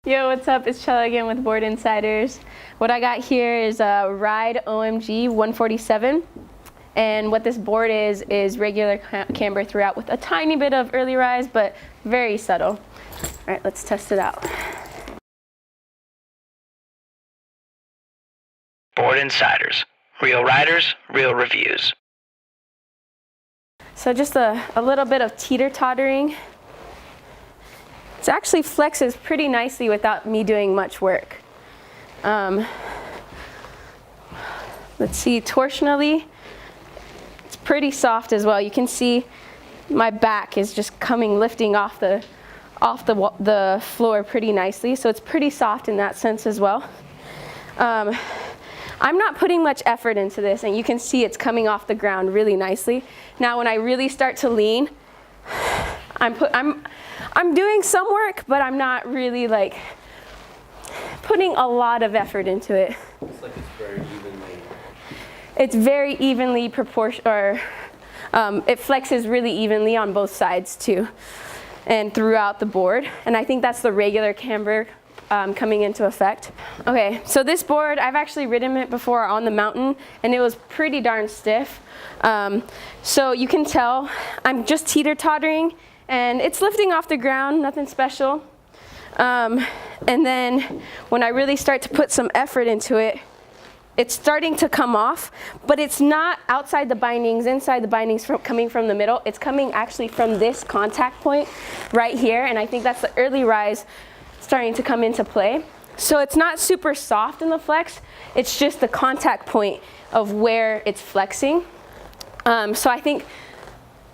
Yo, what's up? It's Chella again with Board Insiders. What I got here is a Ride OMG 147. And what this board is regular camber throughout with a tiny bit of early rise, but very subtle. All right, let's test it out. Board Insiders. Real riders, real reviews. So just a little bit of teeter-tottering. It actually flexes pretty nicely without me doing much work. Let's see, torsionally, it's pretty soft as well. You can see my back is just lifting off the floor pretty nicely. So it's pretty soft in that sense as well. I'm not putting much effort into this, and you can see it's coming off the ground really nicely. Now, when I really start to lean, I'm doing some work, but I'm not really like putting a lot of effort into it. It's like it's very evenly. It's very evenly proportioned, or it flexes really evenly on both sides too, and throughout the board. And I think that's the regular camber coming into effect. Okay, so this board, I've actually ridden it before on the mountain, and it was pretty darn stiff. So you can tell I'm just teeter-tottering, and it's lifting off the ground, nothing special. And then when I really start to put some effort into it, it's starting to come off, but it's not outside the bindings, inside the bindings, coming from the middle. It's coming actually from this contact point right here, and I think that's the early rise starting to come into play. So it's not super soft in the flex, it's just the contact point of where it's flexing. So I think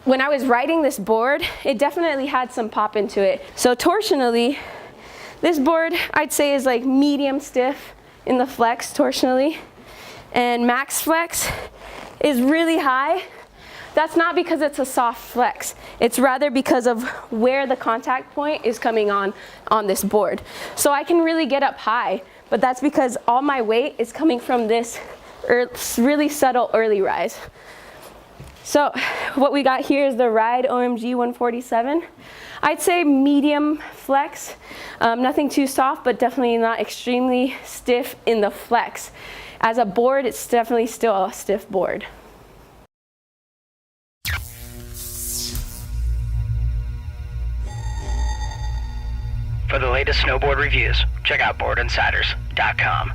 when I was riding this board, it definitely had some pop into it. So torsionally, this board I'd say is like medium stiff in the flex torsionally, and max flex is really high. That's not because it's a soft flex. It's rather because of where the contact point is coming on this board. So I can really get up high, but that's because all my weight is coming from this really subtle early rise. So what we got here is the Ride OMG 147. I'd say medium flex, nothing too soft, but definitely not extremely stiff in the flex. As a board, it's definitely still a stiff board. For the latest snowboard reviews, check out boardinsiders.com.